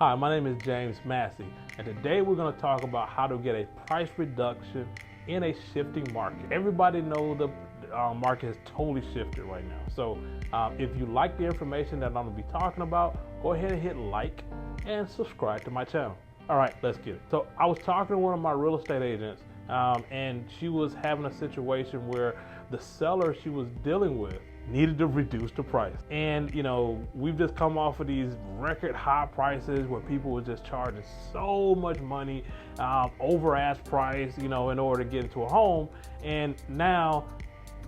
Hi, my name is James Massey, and today we're going to talk about how to get a price reduction in a shifting market. Everybody knows the market has totally shifted right now. So if you like the information that I'm going to be talking about, go ahead and hit like and subscribe to my channel. All right, let's get it. So I was talking to one of my real estate agents, and she was having a situation where the seller she was dealing with needed to reduce the price. And we've just come off of these record high prices where people were just charging so much money, over ask price, in order to get into a home. And now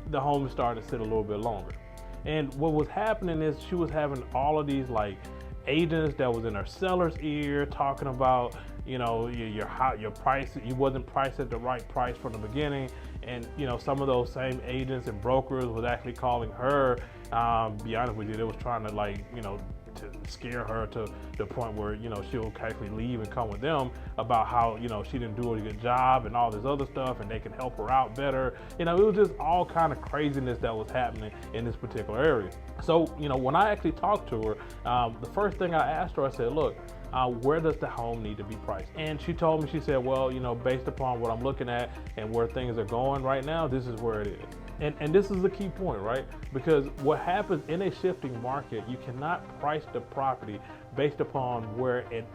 the home is starting to sit a little bit longer. And what was happening is she was having all of these agents that was in her seller's ear talking about, your price, you wasn't priced at the right price from the beginning. And some of those same agents and brokers was actually calling her, be honest with you, they was trying to to scare her to the point where she'll actually leave and come with them about how she didn't do a good job and all this other stuff, and they can help her out better. It was just all kind of craziness that was happening in this particular area. So when I actually talked to her, the first thing I asked her, I said, look, where does the home need to be priced? And she told me, she said, well, based upon what I'm looking at and where things are going right now, this is where it is. And this is the key point, right? Because what happens in a shifting market, you cannot price the property based upon where it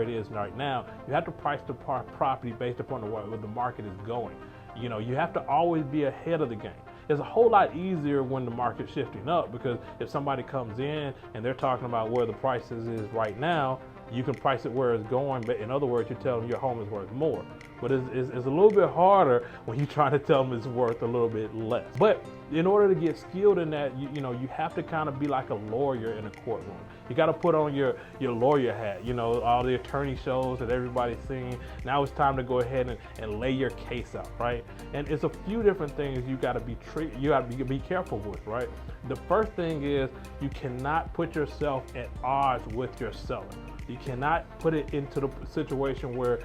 is right now. You have to price the property based upon where the market is going. You have to always be ahead of the game. It's a whole lot easier when the market's shifting up, because if somebody comes in and they're talking about where the prices is right now, you can price it where it's going, but in other words, you tell them your home is worth more. But it's a little bit harder when you're trying to tell them it's worth a little bit less. But in order to get skilled in that, you have to kind of be like a lawyer in a courtroom. You got to put on your lawyer hat, all the attorney shows that everybody's seen. Now it's time to go ahead and lay your case out, right? And it's a few different things you got to be careful with, right? The first thing is you cannot put yourself at odds with your seller. You cannot put it into the situation where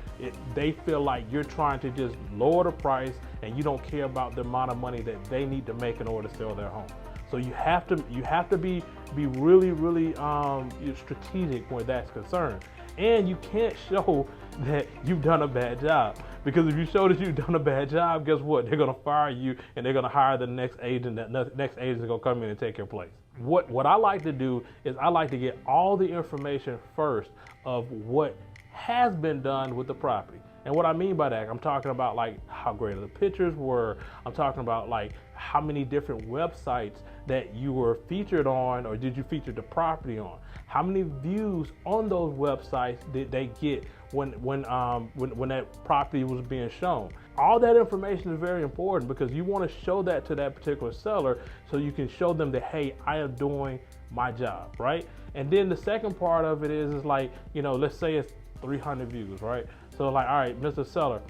they feel like you're trying to just lower the price and you don't care about the amount of money that they need to make in order to sell their home. So you have to be really, really strategic where that's concerned. And you can't show that you've done a bad job, because if you show that you've done a bad job, guess what? They're gonna fire you and they're gonna hire the next agent. That next agent is gonna come in and take your place. What I like to do is I like to get all the information first of what has been done with the property. And what I mean by that, I'm talking about how great the pictures were. I'm talking about how many different websites that you were featured on, or did you feature the property on? How many views on those websites did they get when that property was being shown? All that information is very important, because you want to show that to that particular seller so you can show them that, hey, I am doing my job, right? And then the second part of it is let's say it's 300 views, right? So all right, Mr. Seller,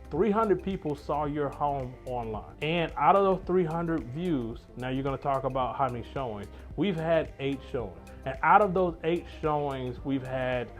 300 people saw your home online. And out of those 300 views, now you're going to talk about how many showings. We've had 8 showings. And out of those 8 showings, we've had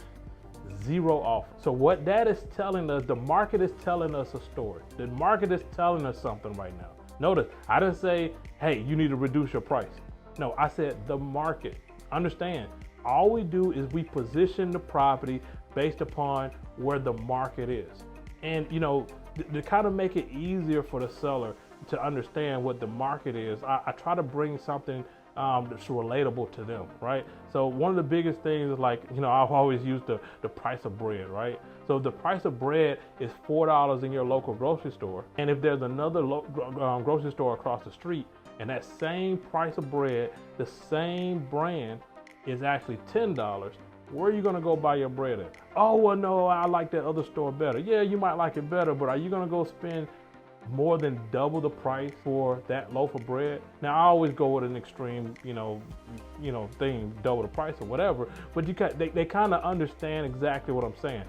0 offers. So what that is telling us, the market is telling us a story. The market is telling us something right now. Notice, I didn't say, hey, you need to reduce your price. No, I said the market. Understand, all we do is we position the property based upon where the market is. And to kind of make it easier for the seller to understand what the market is, I try to bring something that's relatable to them, right? So one of the biggest things is I've always used the price of bread, right? So the price of bread is $4 in your local grocery store. And if there's another grocery store across the street, and that same price of bread, the same brand, is actually $10, where are you going to go buy your bread at? Oh, well, no, I like that other store better. Yeah, you might like it better, but are you going to go spend more than double the price for that loaf of bread? Now, I always go with an extreme, thing, double the price or whatever, but they kind of understand exactly what I'm saying.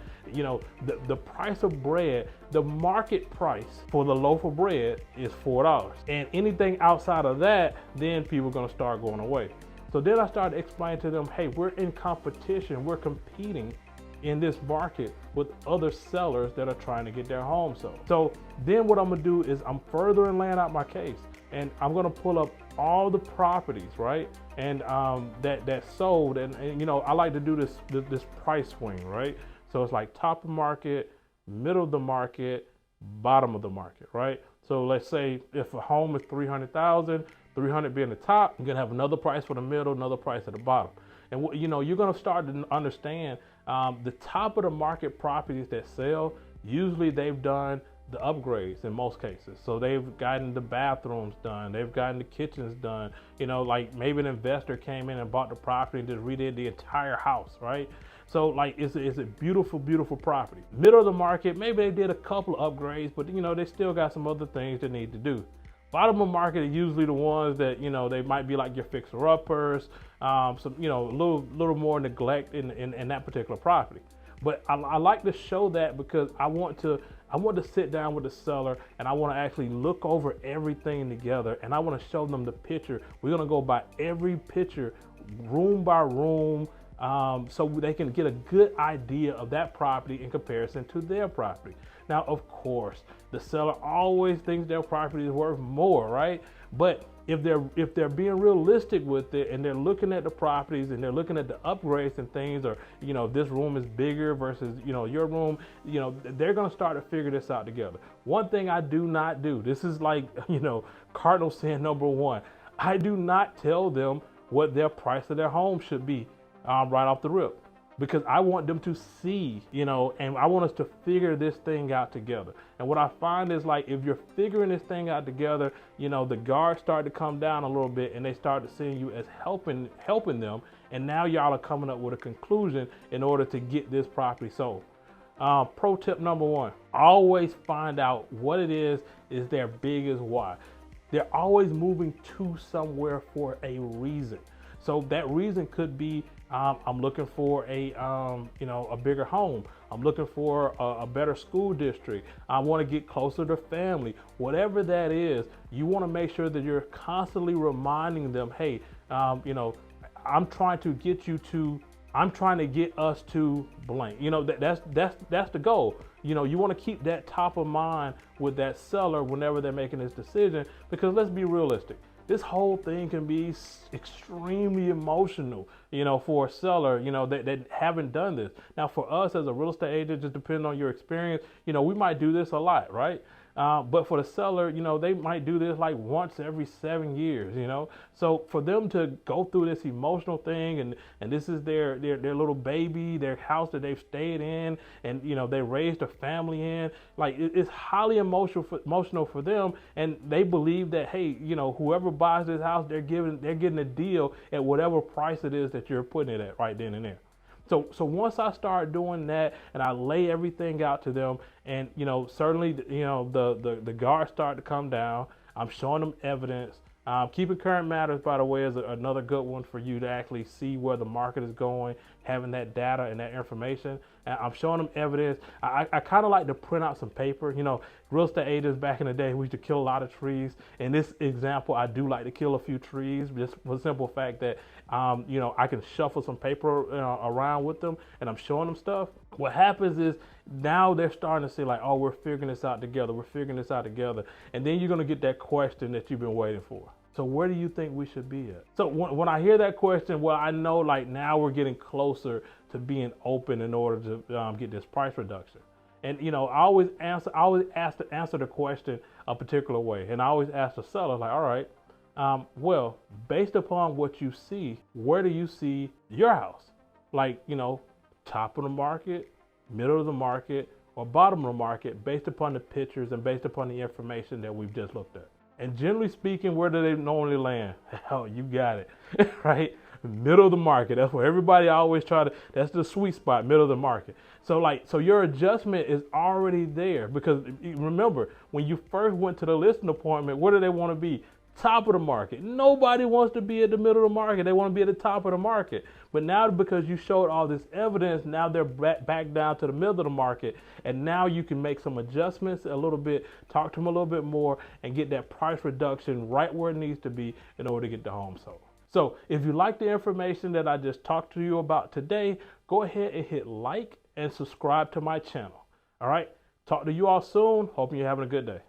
The price of bread, the market price for the loaf of bread is $4. And anything outside of that, then people are going to start going away. So then I started explaining to them, hey, we're in competition, we're competing in this market with other sellers that are trying to get their home sold. So then what I'm gonna do is I'm further laying out my case, and I'm gonna pull up all the properties, right? And that sold, and I like to do this price swing, right? So it's like top of market, middle of the market, bottom of the market, right? So let's say if a home is 300,000, 300 being the top, you're gonna have another price for the middle, another price at the bottom. And you're gonna start to understand the top of the market properties that sell, usually they've done the upgrades in most cases. So they've gotten the bathrooms done, they've gotten the kitchens done, like maybe an investor came in and bought the property and just redid the entire house, right? So like it's a beautiful, beautiful property. Middle of the market, maybe they did a couple of upgrades, but they still got some other things they need to do. Bottom of market are usually the ones that, they might be like your fixer-uppers, a little more neglect in that particular property. But I like to show that because I want to sit down with the seller and I want to actually look over everything together, and I want to show them the picture. We're going to go by every picture, room by room, so they can get a good idea of that property in comparison to their property. Now, of course, the seller always thinks their property is worth more, right? But if they're being realistic with it and they're looking at the properties and they're looking at the upgrades and things, or this room is bigger versus your room, they're gonna start to figure this out together. One thing I do not do, this is like cardinal sin number one, I do not tell them what their price of their home should be right off the rip, because I want them to see, and I want us to figure this thing out together. And what I find is, like, if you're figuring this thing out together, the guards start to come down a little bit and they start to seeing you as helping them. And now y'all are coming up with a conclusion in order to get this property sold. Pro tip number one, always find out what it is their biggest why. They're always moving to somewhere for a reason. So that reason could be, I'm looking for a bigger home. I'm looking for a better school district. I want to get closer to family. Whatever that is, you want to make sure that you're constantly reminding them, hey, I'm trying to get us to blank. That's the goal. You want to keep that top of mind with that seller whenever they're making this decision, because let's be realistic. This whole thing can be extremely emotional, for a seller, that haven't done this. Now, for us as a real estate agent, just depending on your experience, we might do this a lot, right? But for the seller, they might do this like once every 7 years, So for them to go through this emotional thing, and this is their little baby, their house that they've stayed in, and they raised a family in, like it's highly emotional for them, and they believe that, hey, whoever buys this house, they're getting a deal at whatever price it is that you're putting it at right then and there. So once I start doing that and I lay everything out to them, and certainly the guards start to come down, I'm showing them evidence. Keeping current matters, by the way, is another good one for you to actually see where the market is going, having that data and that information. And I'm showing them evidence. I kind of like to print out some paper. Real estate agents back in the day, we used to kill a lot of trees. In this example, I do like to kill a few trees, just for the simple fact that, I can shuffle some paper around with them, and I'm showing them stuff. What happens is now they're starting to say, like, oh, we're figuring this out together. We're figuring this out together. And then you're going to get that question that you've been waiting for. So where do you think we should be at? So when I hear that question, well, I know, like, now we're getting closer to being open in order to get this price reduction. And I always ask to answer the question a particular way. And I always ask the seller, like, all right, well, based upon what you see, where do you see your house? Like, top of the market, middle of the market, or bottom of the market, based upon the pictures and based upon the information that we've just looked at. And generally speaking, where do they normally land? Hell, you got it, right? Middle of the market. That's where everybody always that's the sweet spot, middle of the market. So your adjustment is already there, because remember, when you first went to the listing appointment, where do they want to be? Top of the market. Nobody wants to be at the middle of the market. They want to be at the top of the market. But now, because you showed all this evidence, now they're back down to the middle of the market. And now you can make some adjustments a little bit, talk to them a little bit more, and get that price reduction right where it needs to be in order to get the home sold. So if you like the information that I just talked to you about today, go ahead and hit like and subscribe to my channel. All right. Talk to you all soon. Hope you're having a good day.